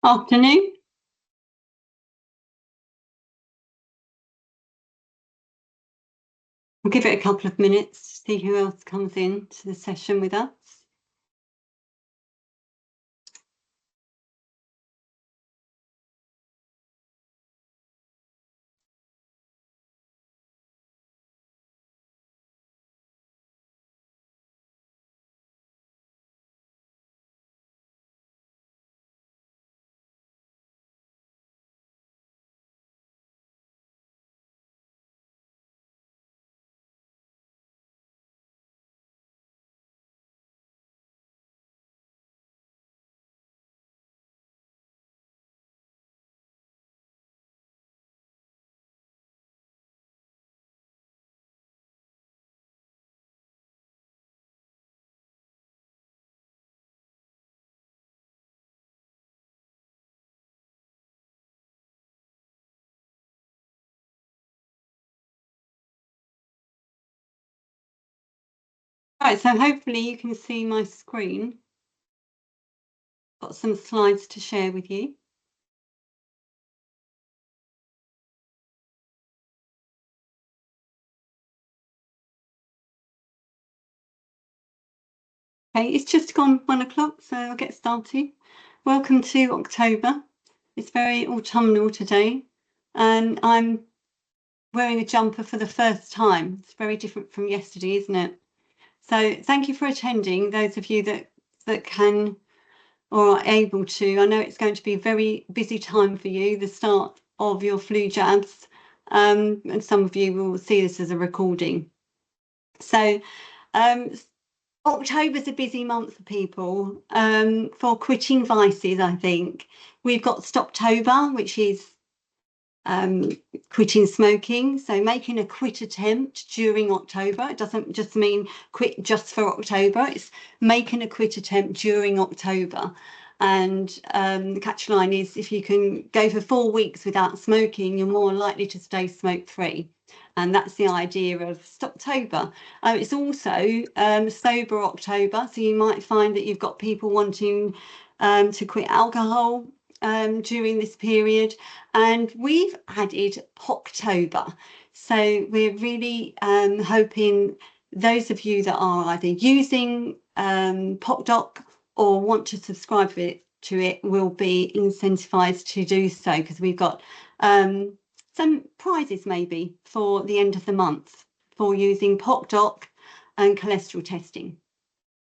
Afternoon. We'll give it a couple of minutes to see who else comes in to the session with us. Right, so hopefully you can see my screen. Got some slides to share with you. Okay, it's just gone 1 o'clock, so I'll get started. Welcome to October. It's very autumnal today, and I'm wearing a jumper for the first time. It's very different from yesterday, isn't it? So thank you for attending, those of you that can or are able to. I know it's going to be a very busy time for you, the start of your flu jabs, and some of you will see this as a recording. So October's a busy month for people for quitting vices, I think. We've got STOPtober, which is quitting smoking, so making a quit attempt during October. It doesn't just mean quit just for October, it's making a quit attempt during October. And the catch line is if you can go for 4 weeks without smoking, you're more likely to stay smoke free. And that's the idea of STOPtober. It's also Sober October, so you might find that you've got people wanting to quit alcohol during this period, and we've added POCtober. So we're really hoping those of you that are either using POCdoc or want to subscribe to it will be incentivized to do so, because we've got some prizes maybe for the end of the month for using POCdoc and cholesterol testing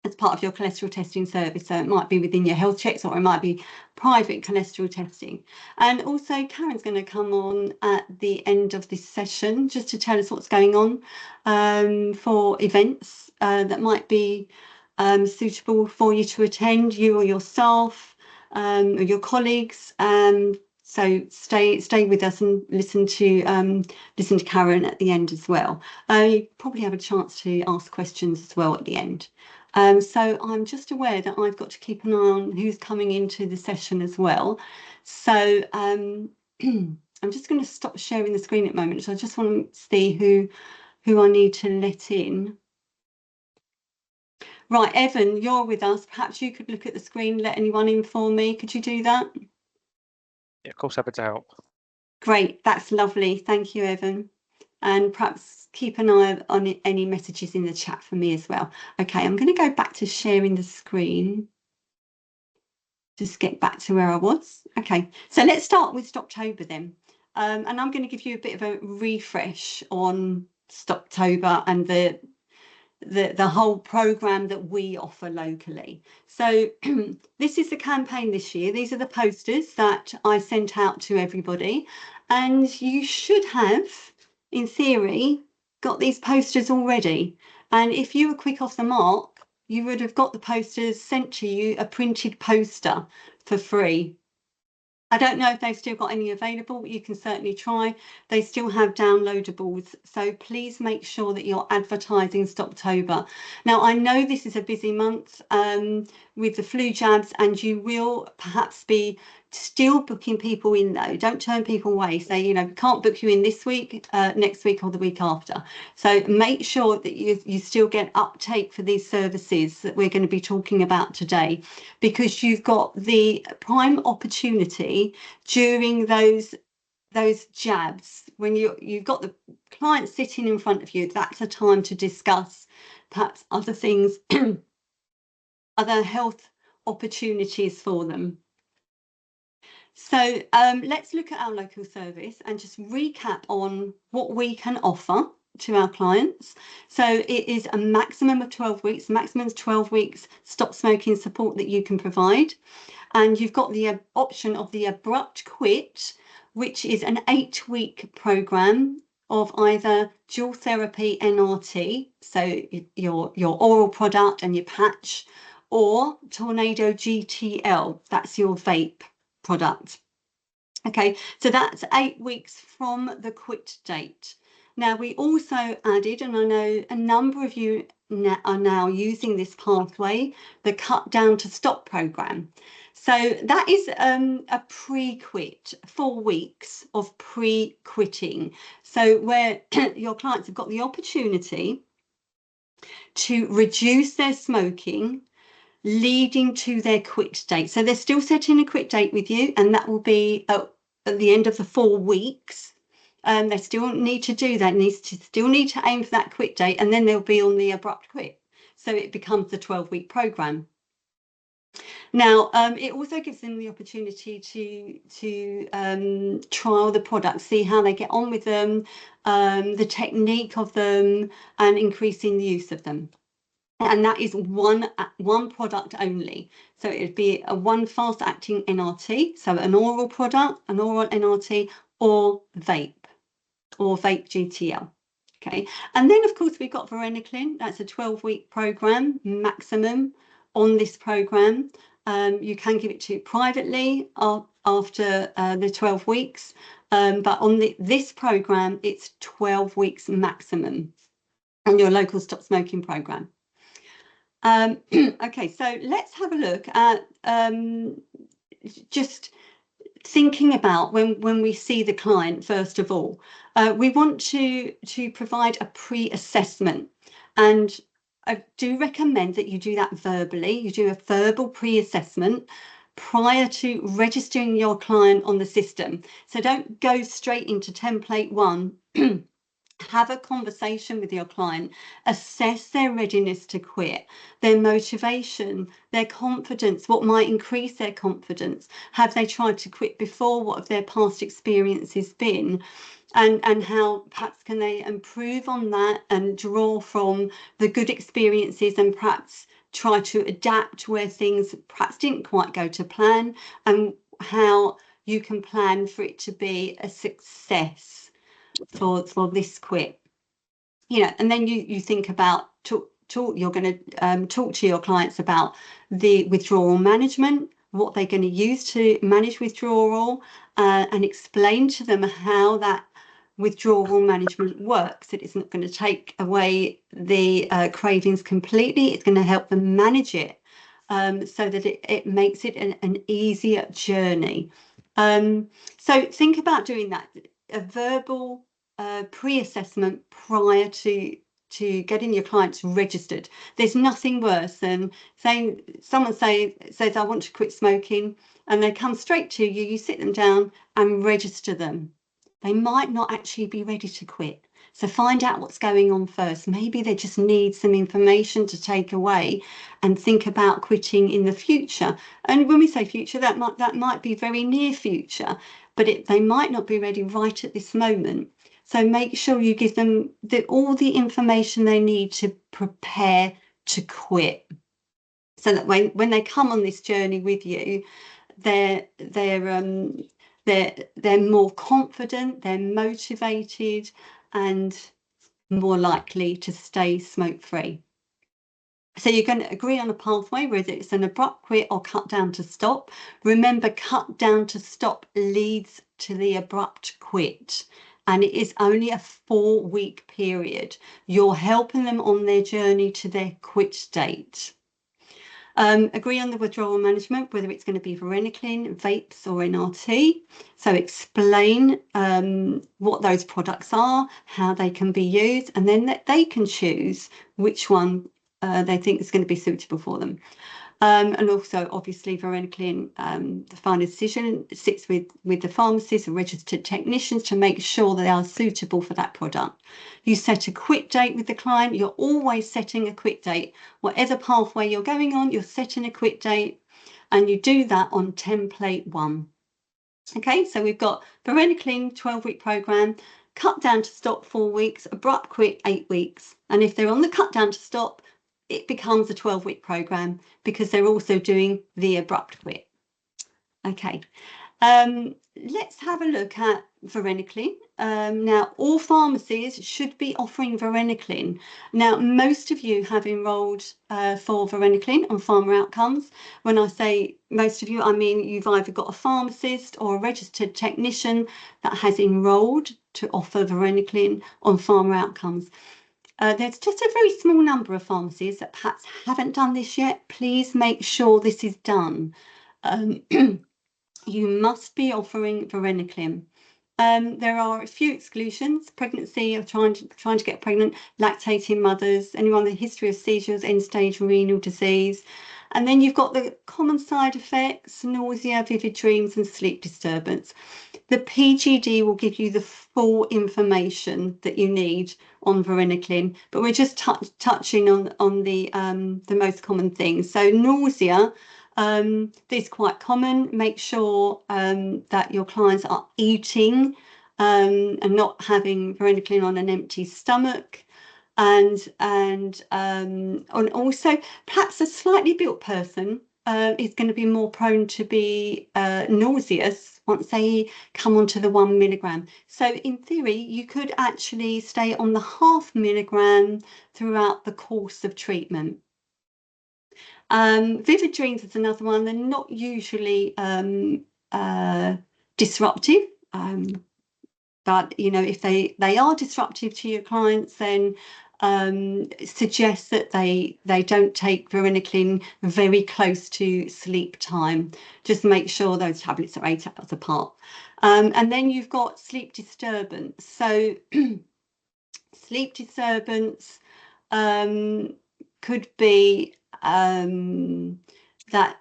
as part of your cholesterol testing service. So it might be within your health checks, or it might be private cholesterol testing. And also Karen's going to come on at the end of this session just to tell us what's going on for events that might be suitable for you to attend, you or your staff or your colleagues. So stay with us and listen to Karen at the end as well. You probably have a chance to ask questions as well at the end. So I'm just aware that I've got to keep an eye on who's coming into the session as well. So I'm just going to stop sharing the screen at the moment. So I just want to see who I need to let in. Right, Evan, you're with us. Perhaps you could look at the screen, let anyone in for me. Could you do that? Yeah, of course, happy to help. Great, that's lovely. Thank you, Evan. And perhaps keep an eye on any messages in the chat for me as well. Okay, I'm going to go back to sharing the screen. Just get back to where I was. Okay, so let's start with STOPtober then. And I'm going to give you a bit of a refresh on STOPtober and the whole programme that we offer locally. So this is the campaign this year. These are the posters that I sent out to everybody, and you should have, in theory, got these posters already. And if you were quick off the mark, you would have got the posters sent to you, a printed poster for free. I don't know if they've still got any available, but you can certainly try. They still have downloadables. So please make sure that you're advertising STOPtober. Now, I know this is a busy month with the flu jabs, and you will perhaps be Still booking people in though. Don't turn people away. Say, you know, can't book you in this week, next week or the week after. So make sure that you still get uptake for these services that we're going to be talking about today, because you've got the prime opportunity during those jabs when you've got the client sitting in front of you. That's a time to discuss perhaps other things, other health opportunities for them. So let's look at our local service and just recap on what we can offer to our clients. So it is a maximum of 12 weeks, maximum is 12 weeks stop smoking support that you can provide. And you've got the option of the abrupt quit, which is an 8-week program of either dual therapy NRT, so your oral product and your patch, or Tornado GTL, that's your vape product. Okay, so that's 8 weeks from the quit date. Now we also added, and I know a number of you are now using this pathway, the cut down to stop program. So that is a pre-quit, 4 weeks of pre-quitting. So where your clients have got the opportunity to reduce their smoking, leading to their quit date. So they're still setting a quit date with you, and that will be at the end of the 4 weeks. They still need to do that, still need to aim for that quit date, and then they'll be on the abrupt quit. So it becomes the 12-week program. Now, it also gives them the opportunity to trial the product, see how they get on with them, the technique of them, and increasing the use of them. And that is one product only. So it'd be one fast acting NRT, so an oral product, an oral NRT, or vape GTL. Okay, and then of course we've got varenicline. That's a 12-week program maximum on this program. You can give it to privately after the 12 weeks, but on this program it's 12 weeks maximum on your local stop smoking program. Okay, so let's have a look at just thinking about when we see the client. First of all, we want to provide a pre-assessment, and I do recommend that you do that verbally. You do a verbal pre-assessment prior to registering your client on the system. So don't go straight into template 1. Have a conversation with your client, assess their readiness to quit, their motivation, their confidence, what might increase their confidence. Have they tried to quit before? What have their past experiences been? And how perhaps can they improve on that and draw from the good experiences and perhaps try to adapt where things perhaps didn't quite go to plan, and how you can plan for it to be a success for this quit. You know, and then you think about you're going to talk to your clients about the withdrawal management, what they're going to use to manage withdrawal, and explain to them how that withdrawal management works. It isn't going to take away the cravings completely. It's going to help them manage it, so that it makes it an easier journey. So think about doing that, a verbal pre-assessment prior to getting your clients registered. There's nothing worse than saying someone says I want to quit smoking, and they come straight to you. You sit them down and register them. They might not actually be ready to quit. So find out what's going on first. Maybe they just need some information to take away and think about quitting in the future. And when we say future, that might be very near future, but they might not be ready right at this moment. So make sure you give them all the information they need to prepare to quit, so that when they come on this journey with you, they're more confident, they're motivated, and more likely to stay smoke-free. So you're going to agree on a pathway, whether it's an abrupt quit or cut down to stop. Remember, cut down to stop leads to the abrupt quit, and it is only a 4-week period. You're helping them on their journey to their quit date. Agree on the withdrawal management, whether it's going to be varenicline, vapes or NRT. So explain what those products are, how they can be used, and then that they can choose which one they think is going to be suitable for them. And also, obviously, varenicline, the final decision sits with the pharmacists and registered technicians to make sure they are suitable for that product. You set a quit date with the client. You're always setting a quit date. Whatever pathway you're going on, you're setting a quit date, and you do that on template 1. Okay, so we've got varenicline 12-week program, cut down to stop 4 weeks, abrupt quit 8 weeks. And if they're on the cut down to stop, it becomes a 12-week program because they're also doing the abrupt quit. Okay, let's have a look at varenicline. Now, all pharmacies should be offering varenicline. Now, most of you have enrolled for varenicline on Pharma Outcomes. When I say most of you, I mean you've either got a pharmacist or a registered technician that has enrolled to offer varenicline on Pharma Outcomes. There's just a very small number of pharmacies that perhaps haven't done this yet. Please make sure this is done. You must be offering varenicline. There are a few exclusions: pregnancy, or trying to get pregnant, lactating mothers, anyone with a history of seizures, end-stage renal disease. And then you've got the common side effects: nausea, vivid dreams, and sleep disturbance. The PGD will give you the full information that you need on varenicline, but we're just touching on the most common things. So nausea, this is quite common. Make sure that your clients are eating and not having varenicline on an empty stomach. And also perhaps a slightly built person is going to be more prone to be nauseous once they come onto the 1 milligram. So in theory, you could actually stay on the 0.5 milligram throughout the course of treatment. Vivid dreams is another one. They're not usually disruptive. But, you know, if they are disruptive to your clients, then suggest that they don't take varenicline very close to sleep time. Just make sure those tablets are 8 hours apart. And then you've got sleep disturbance. So sleep disturbance could be that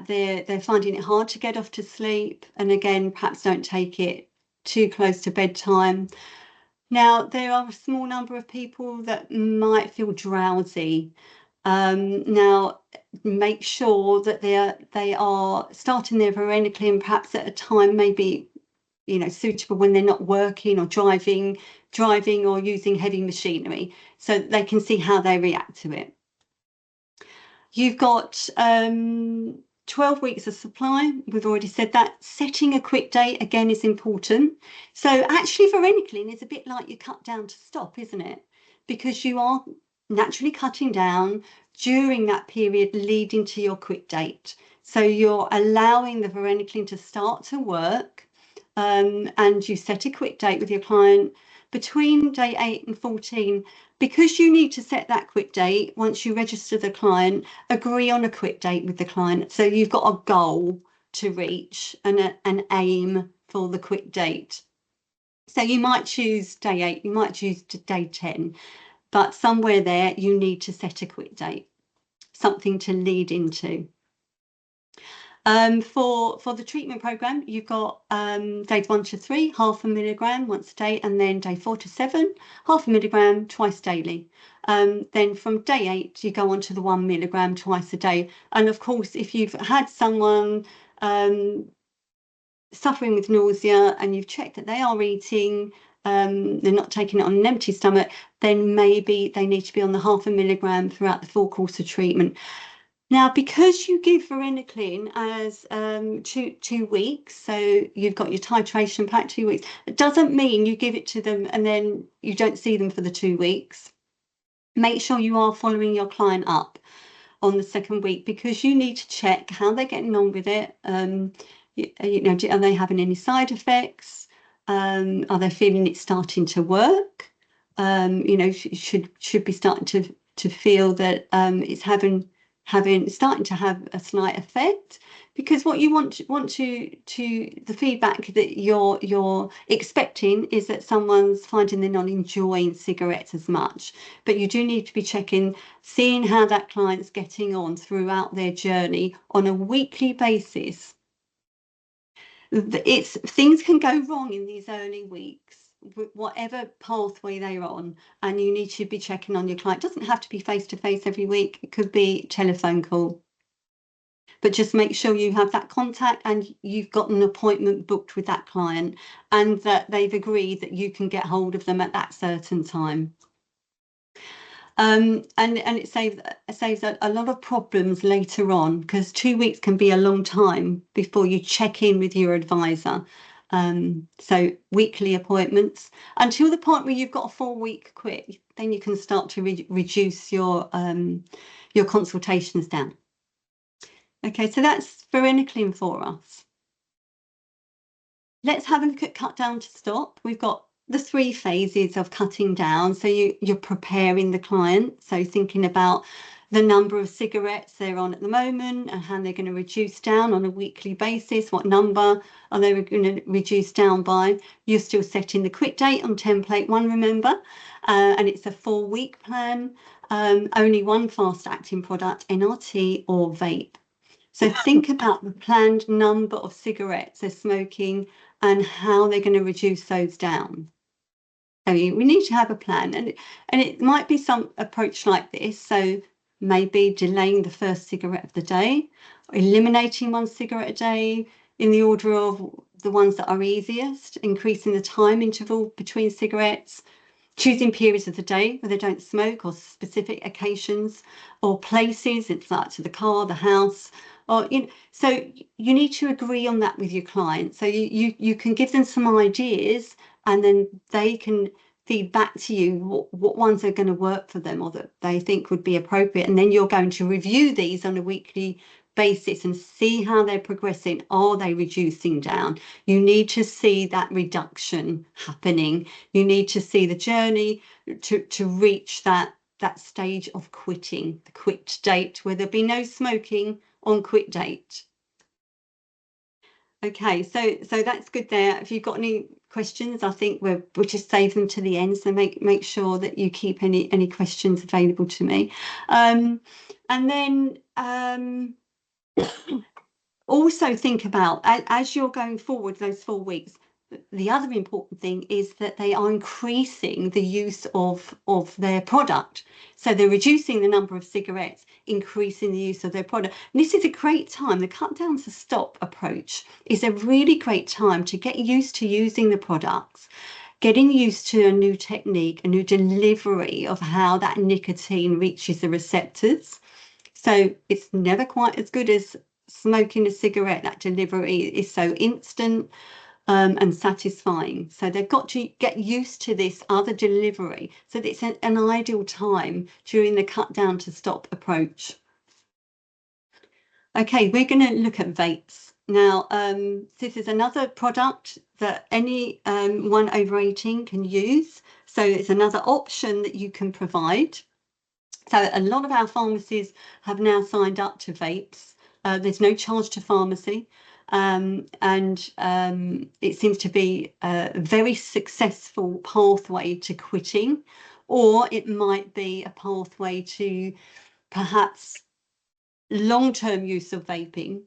they're finding it hard to get off to sleep, and again, perhaps don't take it too close to bedtime. Now, there are a small number of people that might feel drowsy. Now, make sure that they are starting their varenicline perhaps at a time maybe, you know, suitable when they're not working or driving or using heavy machinery, so they can see how they react to it. You've got 12 weeks of supply. We've already said that. Setting a quit date, again, is important. So actually, varenicline is a bit like your cut down to stop, isn't it? Because you are naturally cutting down during that period leading to your quit date. So you're allowing the varenicline to start to work, and you set a quit date with your client between day 8 and 14. Because you need to set that quit date once you register the client, agree on a quit date with the client. So you've got a goal to reach and an aim for the quit date. So you might choose day 8, you might choose day 10, but somewhere there you need to set a quit date, something to lead into. For the treatment program, you've got days 1 to 3, 0.5 milligram once a day, and then day 4 to 7, 0.5 milligram twice daily. Then from day 8, you go on to the 1 milligram twice a day. And of course, if you've had someone suffering with nausea and you've checked that they are eating, they're not taking it on an empty stomach, then maybe they need to be on the 0.5 milligram throughout the full course of treatment. Now, because you give varenicline as 2 weeks, so you've got your titration pack 2 weeks, it doesn't mean you give it to them and then you don't see them for the 2 weeks. Make sure you are following your client up on the 2nd week, because you need to check how they're getting on with it. You know, are they having any side effects? Are they feeling it starting to work? You know, should be starting to feel that it's having starting to have a slight effect, because what you want to the feedback that you're expecting is that someone's finding they're not enjoying cigarettes as much. But you do need to be checking, seeing how that client's getting on throughout their journey on a weekly basis. Things can go wrong in these early weeks, whatever pathway they're on, and you need to be checking on your client. It doesn't have to be face to face every week. It could be telephone call, but just make sure you have that contact and you've got an appointment booked with that client, and that they've agreed that you can get hold of them at that certain time. And it saves a lot of problems later on, because 2 weeks can be a long time before you check in with your advisor. So weekly appointments until the point where you've got a 4-week quit, then you can start to reduce your consultations down. Okay, so that's varenicline for us. Let's have a look at cut down to stop. We've got the 3 phases of cutting down. So you're preparing the client, so thinking about the number of cigarettes they're on at the moment and how they're going to reduce down on a weekly basis. What number are they going to reduce down by? You're still setting the quit date on template 1, remember, and it's a 4-week plan. Only one fast acting product, NRT or vape. So think about the planned number of cigarettes they're smoking and how they're going to reduce those down. I mean, we need to have a plan, and it might be some approach like this. So maybe delaying the first cigarette of the day, eliminating 1 cigarette a day in the order of the ones that are easiest, increasing the time interval between cigarettes, choosing periods of the day where they don't smoke, or specific occasions or places. It's like to the car, the house, or so you need to agree on that with your client. So you can give them some ideas, and then they can feed back to you what ones are going to work for them or that they think would be appropriate. And then you're going to review these on a weekly basis and see how they're progressing. Are they reducing down? You need to see that reduction happening. You need to see the journey to reach that stage of quitting, the quit date, where there'll be no smoking on quit date. Okay, so that's good there. If you've got any questions, I think we'll just save them to the end. So make sure that you keep any questions available to me. And then also think about, as you're going forward those 4 weeks, the other important thing is that they are increasing the use of their product. So they're reducing the number of cigarettes, increasing the use of their product. And this is a great time. The cut down to stop approach is a really great time to get used to using the products, getting used to a new technique, a new delivery of how that nicotine reaches the receptors. So it's never quite as good as smoking a cigarette. That delivery is so instant and satisfying. So they've got to get used to this other delivery. So it's an ideal time during the cut down to stop approach. Okay, we're going to look at vapes. Now, this is another product that any one over 18 can use. So it's another option that you can provide. So a lot of our pharmacies have now signed up to vapes. There's no charge to pharmacy. And it seems to be a very successful pathway to quitting, or it might be a pathway to perhaps long-term use of vaping,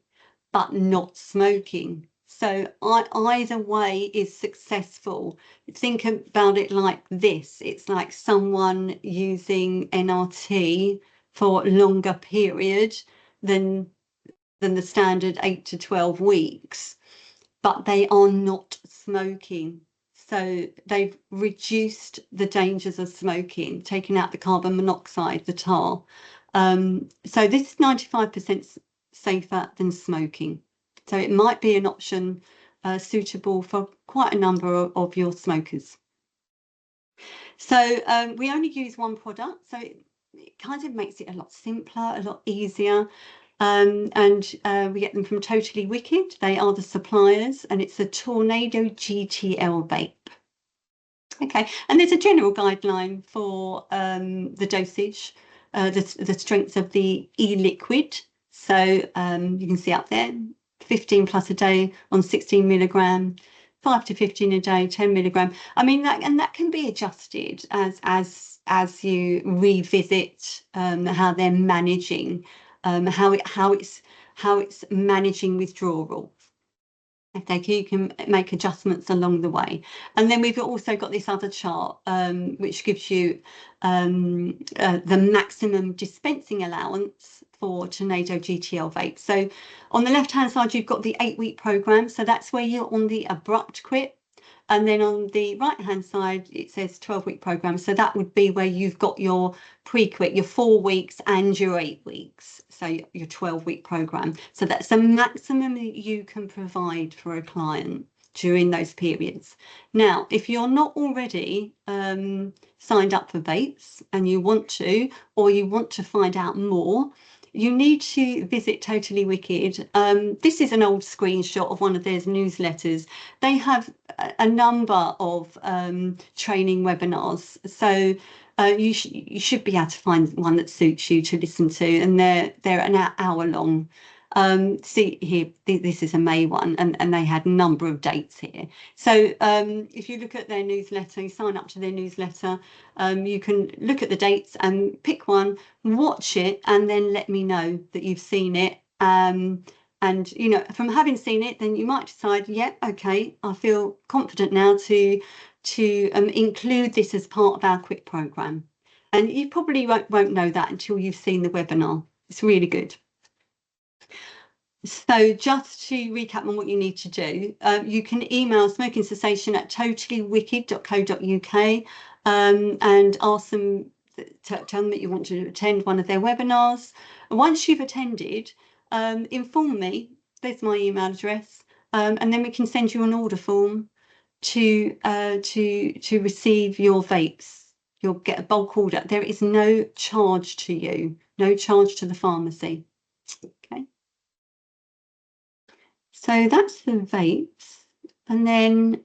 but not smoking. So either way is successful. Think about it like this. It's like someone using NRT for a longer period than the standard 8 to 12 weeks, but they are not smoking. So they've reduced the dangers of smoking, taking out the carbon monoxide, the tar. So this is 95% safer than smoking. So it might be an option suitable for quite a number of your smokers. So we only use 1 product, so it kind of makes it a lot simpler, a lot easier. And we get them from Totally Wicked. They are the suppliers, and it's a Tornado GTL vape. Okay, and there's a general guideline for the dosage. the strength of the e-liquid. So you can see up there, 15 plus a day on 16 milligram, 5 to 15 a day, 10 milligram. I mean, that can be adjusted as you revisit how they're managing, how it's managing withdrawal. Okay, you can make adjustments along the way. And then we've also got this other chart, which gives you the maximum dispensing allowance for Tornado GTL vape. So on the left-hand side, you've got the 8-week program. So that's where you're on the abrupt quit. And then on the right-hand side, it says 12-week program. So that would be where you've got your pre-quit, your 4 weeks and your 8 weeks. So your 12-week program. So that's the maximum that you can provide for a client during those periods. Now, if you're not already signed up for vapes and you want to, or you want to find out more, you need to visit Totally Wicked. This is an old screenshot of one of their newsletters. They have a number of training webinars. So you should be able to find one that suits you to listen to, and they're an hour long. See here, this is a May one, and they had a number of dates here. So if you look at their newsletter, you sign up to their newsletter, you can look at the dates and pick one, watch it, and then let me know that you've seen it. And you know, from having seen it, then you might decide, yeah, okay, I feel confident now to include this as part of our quit program. And you probably won't know that until you've seen the webinar. It's really good. So just to recap on what you need to do, you can email smoking cessation at totallywicked.co.uk and ask them, tell them that you want to attend one of their webinars. Once you've attended, inform me. There's my email address, and then we can send you an order form to receive your vapes. You'll get a bulk order. There is no charge to you, no charge to the pharmacy. Okay. So that's the vapes. And then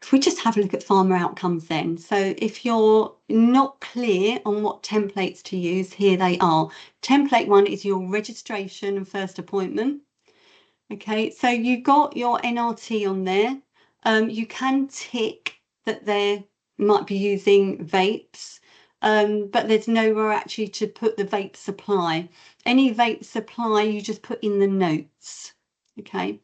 if we just have a look at farmer outcomes then. So if you're not clear on what templates to use, here they are. Template 1 is your registration and first appointment. Okay, so you've got your NRT on there. You can tick that they might be using vapes, but there's nowhere actually to put the vape supply. Any vape supply you just put in the notes. Okay,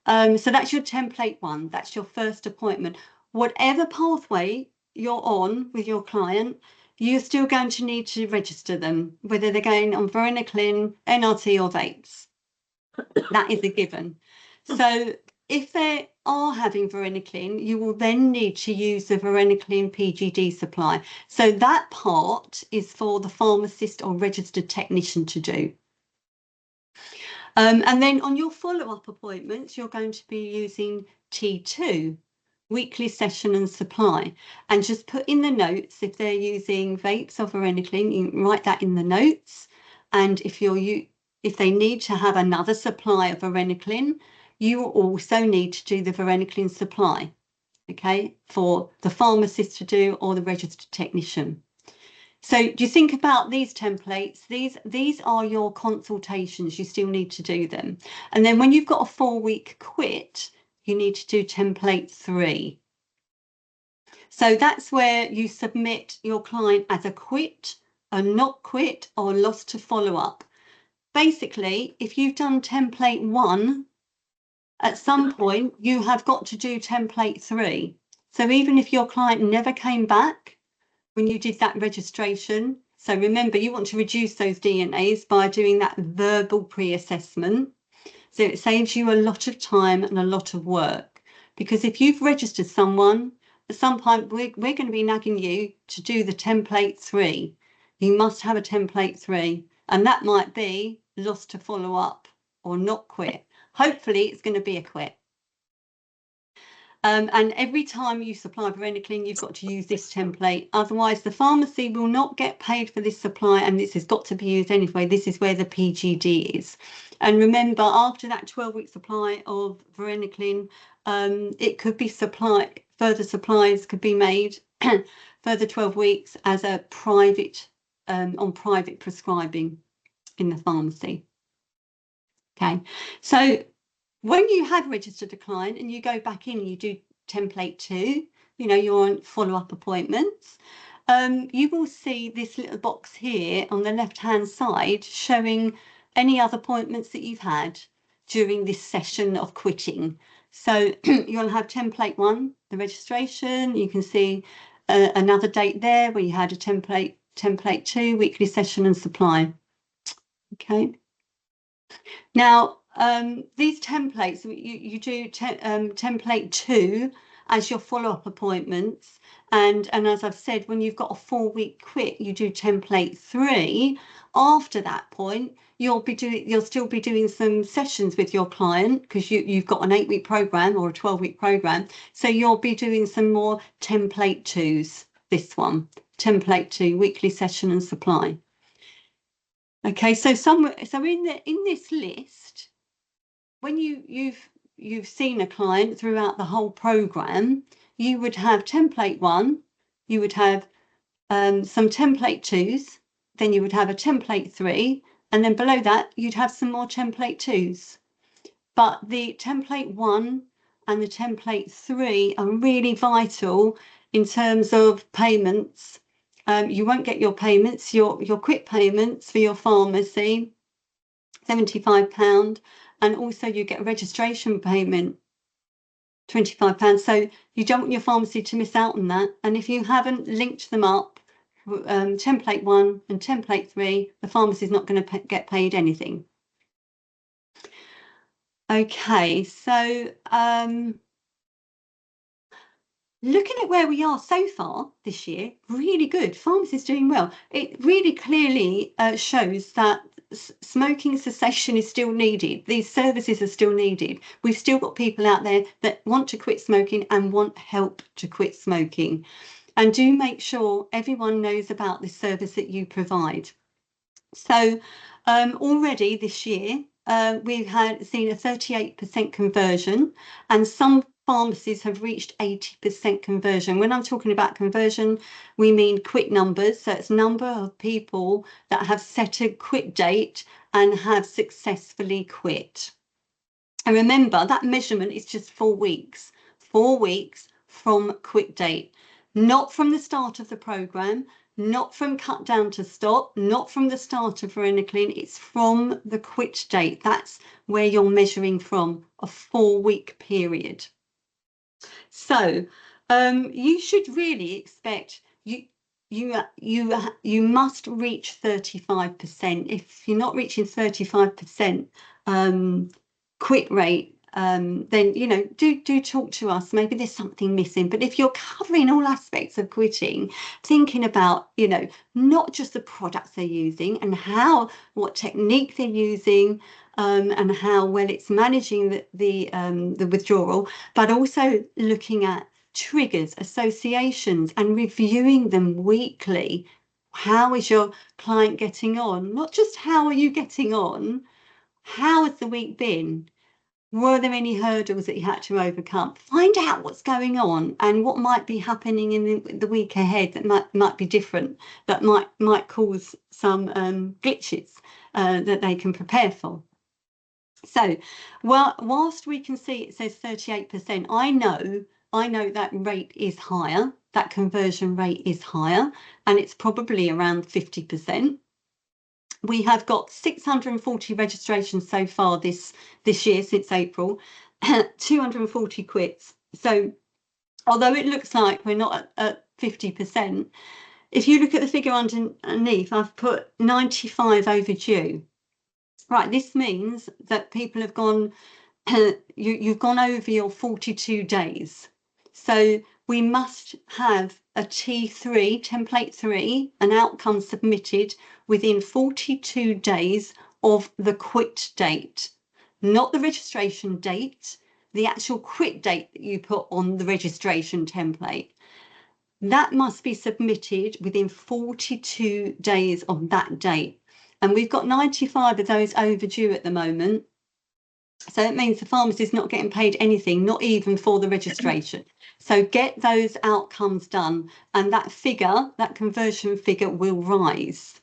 so that's your template 1. That's your first appointment. Whatever pathway you're on with your client, you're still going to need to register them, whether they're going on varenicline, NRT or vapes. That is a given. So if they are having varenicline, you will then need to use the varenicline PGD supply. So that part is for the pharmacist or registered technician to do. And then on your follow-up appointments, you're going to be using T2, weekly session and supply. And just put in the notes if they're using vapes or varenicline, you can write that in the notes. And if they need to have another supply of varenicline, you also need to do the varenicline supply, okay, for the pharmacist to do or the registered technician. So do you think about these templates? These are your consultations. You still need to do them. And then when you've got a 4-week quit, you need to do template 3. So that's where you submit your client as a quit, a not quit, or lost to follow up. Basically, if you've done template 1, at some point you have got to do template 3. So even if your client never came back when you did that registration, so remember, you want to reduce those DNAs by doing that verbal pre-assessment. So it saves you a lot of time and a lot of work, because if you've registered someone, at some point we're going to be nagging you to do the template 3. You must have a template 3, and that might be lost to follow up or not quit. Hopefully it's going to be a quit. And every time you supply varenicline, you've got to use this template. Otherwise, the pharmacy will not get paid for this supply, and this has got to be used anyway. This is where the PGD is. And remember, after that 12-week supply of varenicline, it could be further supplies could be made further 12 weeks as a private on private prescribing in the pharmacy. Okay, so when you have registered a client and you go back in and you do template 2, you know, you're on follow-up appointments, you will see this little box here on the left-hand side showing any other appointments that you've had during this session of quitting. So you'll have template 1, the registration. You can see another date there where you had a template 2, weekly session and supply. Okay. Now, these templates, you do template 2 as your follow-up appointments. And as I've said, when you've got a 4-week quit, you do template 3. After that point, you'll still be doing some sessions with your client because you've got an 8-week program or a 12-week program. So you'll be doing some more template 2s. This one, template 2, weekly session and supply. Okay, so in this list, when you've seen a client throughout the whole program, you would have template 1, you would have some template 2s, then you would have a template 3, and then below that you'd have some more template 2s. But the template 1 and the template 3 are really vital in terms of payments. You won't get your payments, your quit payments for your pharmacy, £75, and also you get a registration payment, £25. So you don't want your pharmacy to miss out on that. And if you haven't linked them up, template 1 and template 3, the pharmacy is not going to get paid anything. Okay, so looking at where we are so far this year, really good. Pharmacy's doing well. It really clearly shows that smoking cessation is still needed. These services are still needed. We've still got people out there that want to quit smoking and want help to quit smoking. And do make sure everyone knows about this service that you provide. So already this year, we've seen a 38% conversion, and some pharmacies have reached 80% conversion. When I'm talking about conversion, we mean quit numbers. So it's number of people that have set a quit date and have successfully quit. And remember, that measurement is just 4 weeks. 4 weeks from quit date, not from the start of the program, not from cut down to stop, not from the start of varenicline, it's from the quit date. That's where you're measuring from, a 4-week period. So you should really expect you must reach 35%. If you're not reaching 35% quit rate, then you know, do talk to us. Maybe there's something missing. But if you're covering all aspects of quitting, thinking about, you know, not just the products they're using and what technique they're using, and how well it's managing the withdrawal, but also looking at triggers, associations, and reviewing them weekly. How is your client getting on? Not just how are you getting on, how has the week been? Were there any hurdles that you had to overcome? Find out what's going on and what might be happening in the week ahead that might be different, that might cause some glitches that they can prepare for. So, well, whilst we can see it says 38%, I know that rate is higher, that conversion rate is higher, and it's probably around 50%. We have got 640 registrations so far this year, since April, 240 quits. So although it looks like we're not at 50%, if you look at the figure underneath, I've put 95 overdue. Right, this means that people have gone, you've gone over your 42 days. So we must have a T3, template 3, an outcome submitted within 42 days of the quit date, not the registration date, the actual quit date that you put on the registration template. That must be submitted within 42 days of that date. And we've got 95 of those overdue at the moment. So it means the pharmacist is not getting paid anything, not even for the registration. So get those outcomes done, and that figure, that conversion figure, will rise.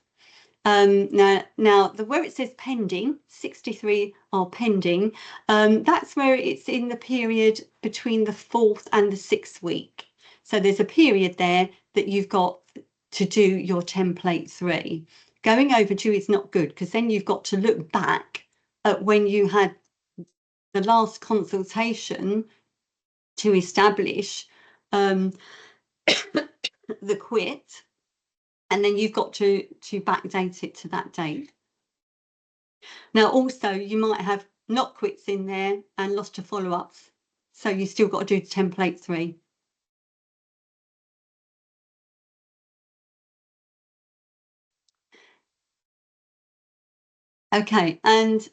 Now where it says pending, 63 are pending, that's where it's in the period between the 4th and the 6th week. So there's a period there that you've got to do your template 3. Going overdue is not good, because then you've got to look back at when you had the last consultation to establish the quit, and then you've got to backdate it to that date. Now, also, you might have not quits in there and lost to follow-ups, so you still got to do template 3. Okay, and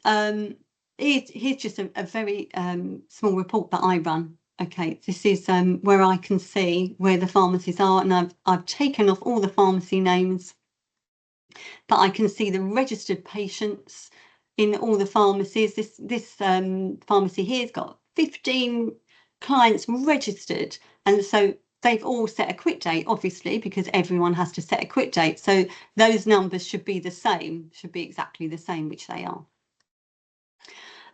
here's just a very small report that I run. Okay, this is where I can see where the pharmacies are, and I've taken off all the pharmacy names, but I can see the registered patients in all the pharmacies. This pharmacy here's got 15 clients registered, and so they've all set a quit date, obviously, because everyone has to set a quit date. So those numbers should be the same, should be exactly the same, which they are.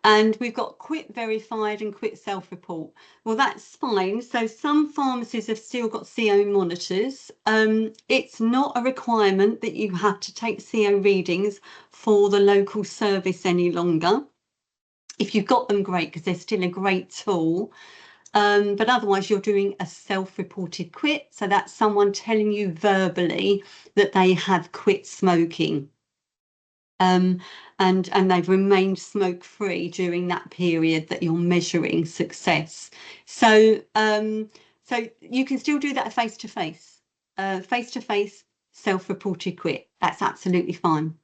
And we've got quit verified and quit self-report. Well, that's fine. So some pharmacies have still got CO monitors. It's not a requirement that you have to take CO readings for the local service any longer. If you've got them, great, because they're still a great tool. But otherwise, you're doing a self-reported quit. So that's someone telling you verbally that they have quit smoking. And they've remained smoke-free during that period that you're measuring success. So so you can still do that face-to-face, self-reported quit. That's absolutely fine.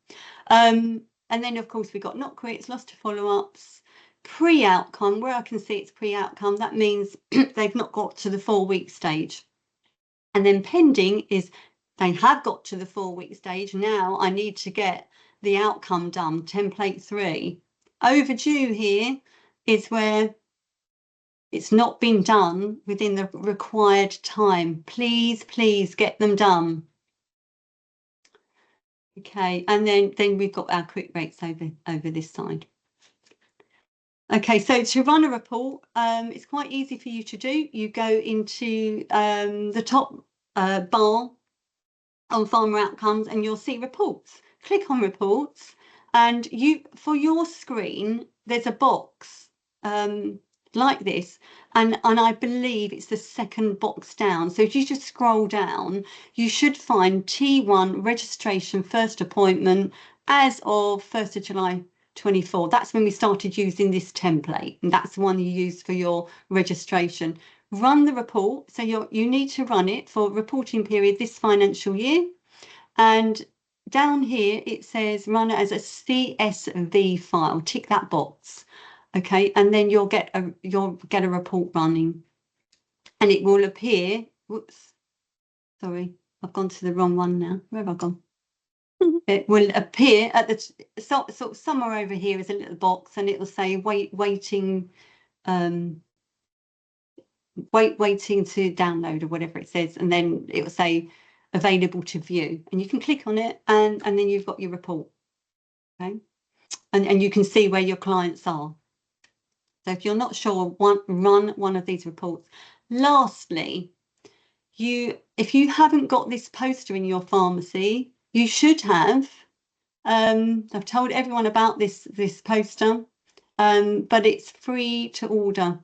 And then, of course, we've got not quits, lost to follow-ups, pre-outcome. Where I can see it's pre-outcome, that means they've not got to the 4-week stage. And then pending is they have got to the 4-week stage. Now I need to get the outcome done, template 3. Overdue here is where it's not been done within the required time. Please get them done. Okay, and then we've got our quit rates over this side. Okay, so to run a report, it's quite easy for you to do. You go into the top bar on farmer outcomes, and you'll see reports. Click on reports, and for your screen there's a box like this, and I believe it's the second box down. So if you just scroll down, you should find T1 registration first appointment as of 1st of July 24. That's when we started using this template, and that's the one you use for your registration. Run the report. So you need to run it for reporting period this financial year. And down here it says run it as a CSV file. Tick that box. Okay, and then you'll get a report running, and it will appear. Whoops, sorry, I've gone to the wrong one now. Where have I gone? It will appear at the sort of somewhere over here is a little box, and it will say waiting to download, or whatever it says, and then it will say available to view, and you can click on it, and then you've got your report. Okay, and you can see where your clients are. So if you're not sure, run one of these reports. Lastly, if you haven't got this poster in your pharmacy, you should have. I've told everyone about this poster, but it's free to order.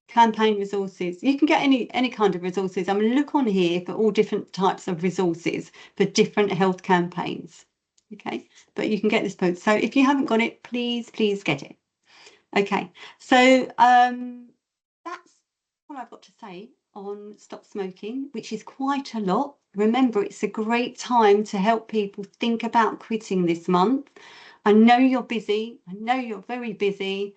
Campaign resources. You can get any kind of resources. I mean, look on here for all different types of resources for different health campaigns. Okay, but you can get this poster. So if you haven't got it, please get it. Okay, so that's all I've got to say on Stop Smoking, which is quite a lot. Remember, it's a great time to help people think about quitting this month. I know you're busy. I know you're very busy.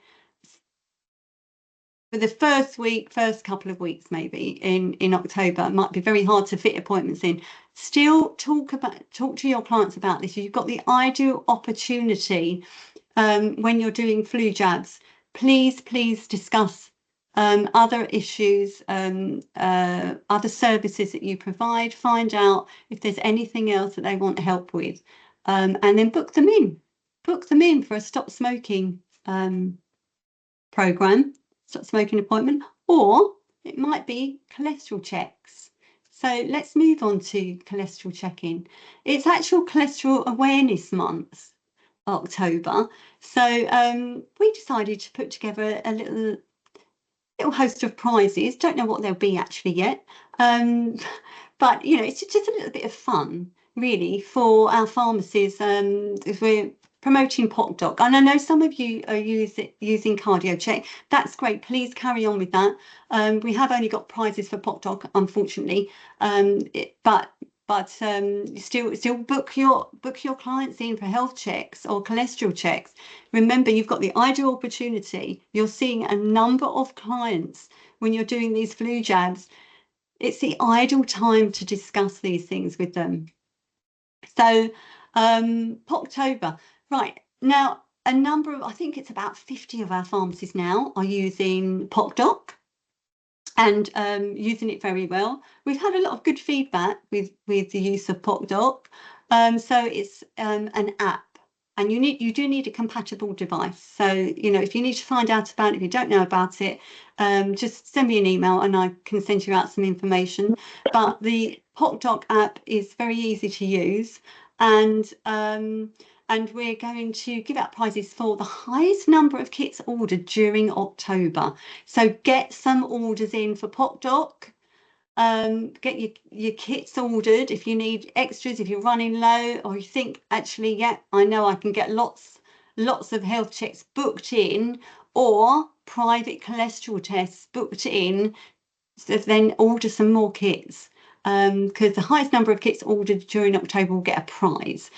For the first couple of weeks, maybe in October, it might be very hard to fit appointments in. Still talk to your clients about this. You've got the ideal opportunity when you're doing flu jabs. Please discuss other issues, other services that you provide. Find out if there's anything else that they want help with. and then book them in for a stop smoking program, stop smoking appointment, or it might be cholesterol checks. So let's move on to cholesterol checking. It's actual cholesterol awareness month, October. So we decided to put together a little host of prizes. Don't know what they'll be actually yet. But it's just a little bit of fun, really, for our pharmacies. If we're promoting POCdoc, and I know some of you are using CardioCheck. That's great. Please carry on with that. We have only got prizes for POCdoc, unfortunately, but still book your clients in for health checks or cholesterol checks. Remember, you've got the ideal opportunity. You're seeing a number of clients when you're doing these flu jabs. It's the ideal time to discuss these things with them. So POCtober, right now, I think it's about 50 of our pharmacies now are using POCdoc and using it very well. We've had a lot of good feedback with the use of POCdoc. So it's an app, and you do need a compatible device. So if you need to find out about it, if you don't know about it, just send me an email and I can send you out some information. But the POCdoc app is very easy to use, and we're going to give out prizes for the highest number of kits ordered during October. So get some orders in for POCdoc. Get your kits ordered. If you need extras, if you're running low, or you think, actually, yeah, I know I can get lots of health checks booked in, or private cholesterol tests booked in, so then order some more kits. Because the highest number of kits ordered during October will get a prize.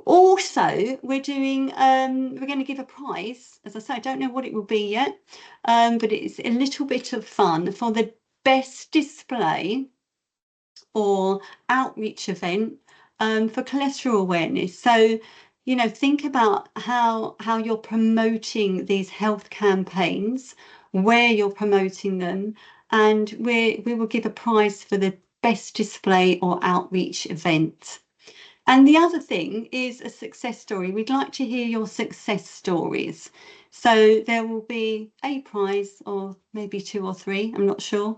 Also, we're going to give a prize. As I say, I don't know what it will be yet, but it's a little bit of fun for the best display or outreach event for cholesterol awareness. So, think about how you're promoting these health campaigns, where you're promoting them, and we will give a prize for the best display or outreach event. And the other thing is a success story. We'd like to hear your success stories. So there will be a prize, or maybe 2 or 3, I'm not sure,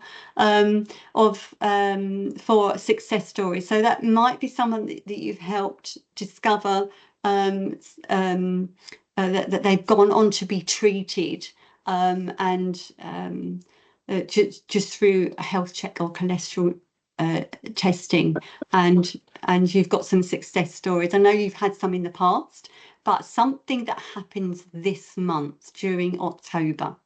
for success stories. So that might be someone that you've helped discover that they've gone on to be treated, and just through a health check or cholesterol testing, and you've got some success stories. I know you've had some in the past, but something that happens this month during October.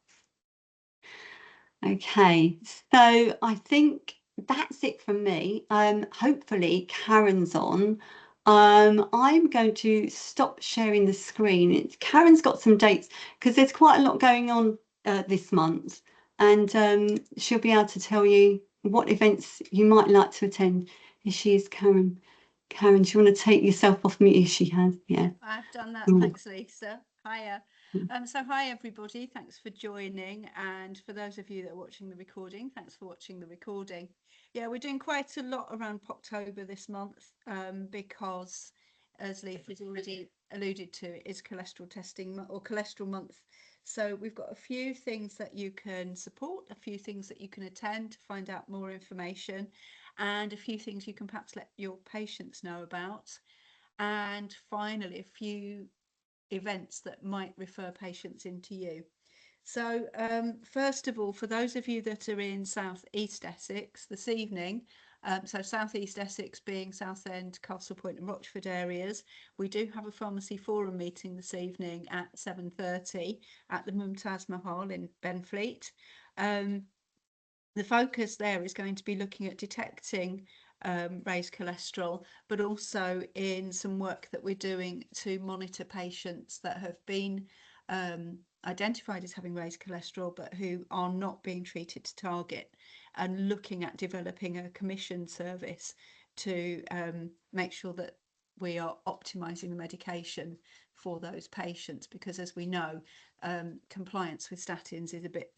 Okay, so I think that's it from me. Hopefully Karen's on. I'm going to stop sharing the screen. Karen's got some dates because there's quite a lot going on this month, and she'll be able to tell you what events you might like to attend. Here she is, Karen. Karen, do you want to take yourself off mute? She has, yeah. I've done that. Thanks, Lisa. Hiya. So hi everybody. Thanks for joining, and for those of you that are watching the recording, thanks for watching the recording. Yeah, we're doing quite a lot around POCtober this month because, as Leaf has already alluded to, it is cholesterol testing or cholesterol month. So we've got a few things that you can support, a few things that you can attend to find out more information, and a few things you can perhaps let your patients know about. And finally, a few events that might refer patients into you. So first of all, for those of you that are in South East Essex this evening, so South East Essex being Southend, Castle Point and Rochford areas, we do have a pharmacy forum meeting this evening at 7:30 at the Mumtaz Mahal in Benfleet. The focus there is going to be looking at detecting raised cholesterol, but also in some work that we're doing to monitor patients that have been identified as having raised cholesterol, but who are not being treated to target, and looking at developing a commission service to make sure that we are optimizing the medication for those patients, because as we know, compliance with statins is a bit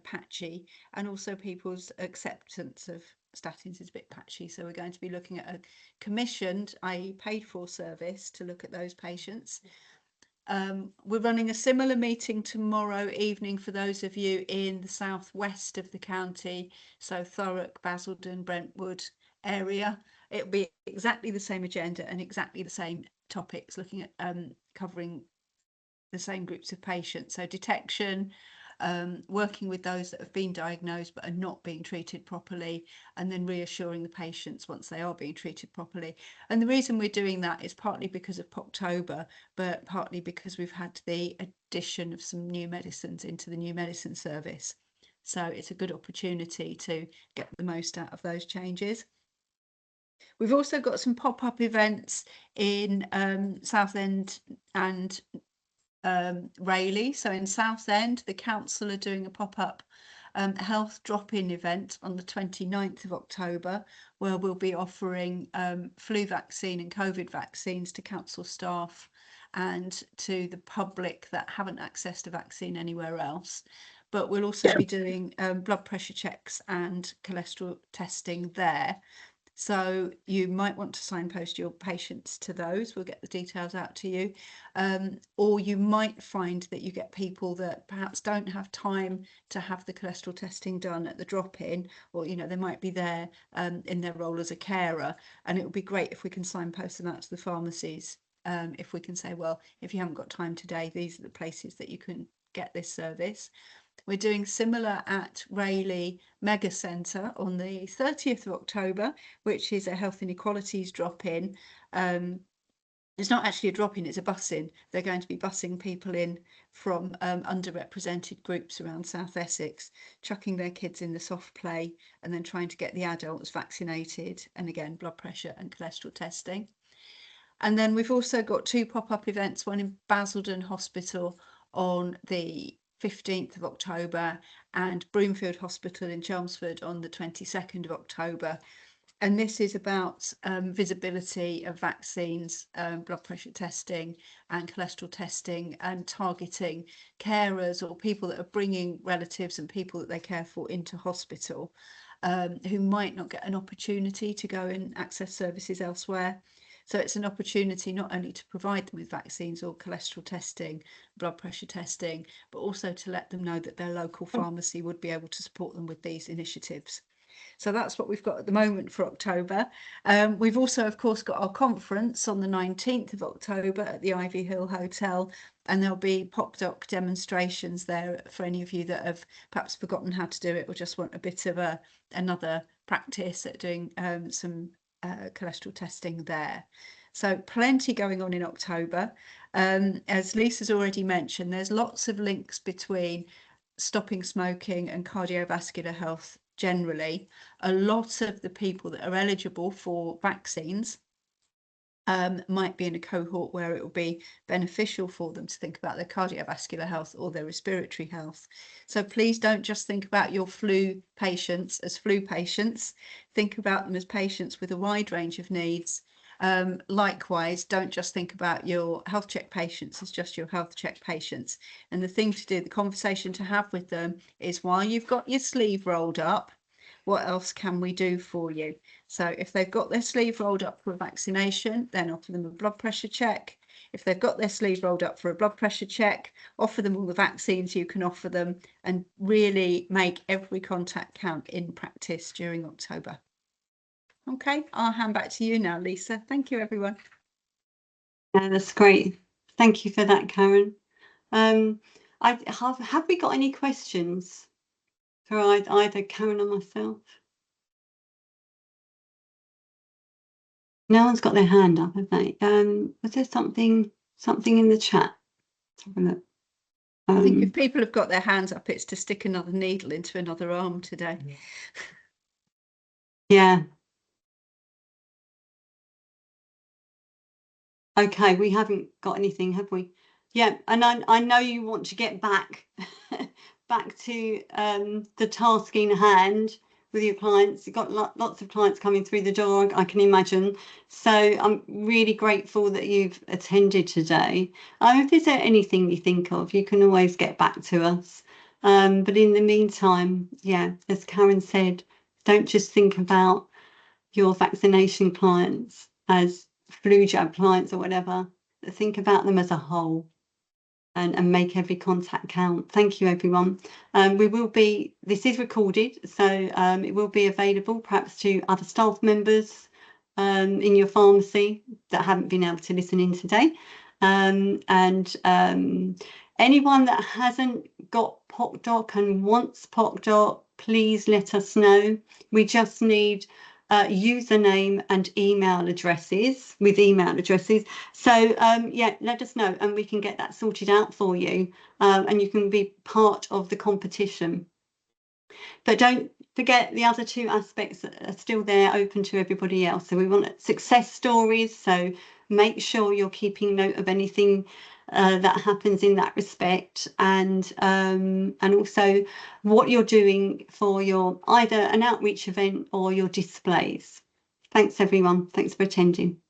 patchy, and also people's acceptance of statins is a bit patchy. So we're going to be looking at a commissioned, i.e. paid for service to look at those patients. We're running a similar meeting tomorrow evening for those of you in the southwest of the county, so Thurrock, Basildon, Brentwood area. It'll be exactly the same agenda and exactly the same topics, looking at covering the same groups of patients. So detection, working with those that have been diagnosed but are not being treated properly, and then reassuring the patients once they are being treated properly. And the reason we're doing that is partly because of POCtober, but partly because we've had the addition of some new medicines into the new medicine service. So it's a good opportunity to get the most out of those changes. We've also got some pop-up events in Southend and Rayleigh. So in Southend, the council are doing a pop-up health drop-in event on the 29th of October, where we'll be offering flu vaccine and COVID vaccines to council staff and to the public that haven't accessed a vaccine anywhere else. But we'll also be doing blood pressure checks and cholesterol testing there. So you might want to signpost your patients to those. We'll get the details out to you. Or you might find that you get people that perhaps don't have time to have the cholesterol testing done at the drop-in, or, you know, they might be there in their role as a carer. And it would be great if we can signpost them out to the pharmacies. If we can say, well, if you haven't got time today, these are the places that you can get this service. We're doing similar at Rayleigh Mega Centre on the 30th of October, which is a health inequalities drop-in. It's not actually a drop-in, it's a bus-in. They're going to be bussing people in from underrepresented groups around South Essex, chucking their kids in the soft play, and then trying to get the adults vaccinated, and again, blood pressure and cholesterol testing. And then we've also got two pop-up events, one in Basildon Hospital on the 15th of October and Broomfield Hospital in Chelmsford on the 22nd of October. And this is about visibility of vaccines, blood pressure testing and cholesterol testing, and targeting carers or people that are bringing relatives and people that they care for into hospital, who might not get an opportunity to go and access services elsewhere. So it's an opportunity not only to provide them with vaccines or cholesterol testing, blood pressure testing, but also to let them know that their local pharmacy would be able to support them with these initiatives. So that's what we've got at the moment for October. We've also, of course, got our conference on the 19th of October at the Ivy Hill Hotel, and there'll be POCdoc demonstrations there for any of you that have perhaps forgotten how to do it or just want a bit of another practice at doing some cholesterol testing there. So plenty going on in October. As Lisa's already mentioned, there's lots of links between stopping smoking and cardiovascular health generally. A lot of the people that are eligible for vaccines might be in a cohort where it will be beneficial for them to think about their cardiovascular health or their respiratory health. So please don't just think about your flu patients as flu patients. Think about them as patients with a wide range of needs. Likewise, don't just think about your health check patients as just your health check patients. And the thing to do, the conversation to have with them is, while you've got your sleeve rolled up, what else can we do for you? So if they've got their sleeve rolled up for a vaccination, then offer them a blood pressure check. If they've got their sleeve rolled up for a blood pressure check, offer them all the vaccines you can offer them, and really make every contact count in practice during October. Okay, I'll hand back to you now, Lisa. Thank you, everyone. Yeah, that's great. Thank you for that, Karen. Have we got any questions for either Karen or myself? No one's got their hand up, have they? Was there something in the chat? Let's have a look. I think if people have got their hands up, it's to stick another needle into another arm today. Yeah. Okay, we haven't got anything, have we? Yeah, and I know you want to get back to the task in hand with your clients. You've got lots of clients coming through the door, I can imagine. So I'm really grateful that you've attended today. If there's anything you think of, you can always get back to us. But in the meantime, yeah, as Karen said, don't just think about your vaccination clients as flu jab clients or whatever. Think about them as a whole. And make every contact count. Thank you, everyone. This is recorded, so it will be available perhaps to other staff members in your pharmacy that haven't been able to listen in today. Anyone that hasn't got POCdoc and wants POCdoc, please let us know. We just need username and email addresses so yeah, let us know and we can get that sorted out for you, and you can be part of the competition. But don't forget the other two aspects are still there, open to everybody else. So we want success stories, so make sure you're keeping note of anything that happens in that respect, and also what you're doing for your either an outreach event or your displays. Thanks everyone, thanks for attending.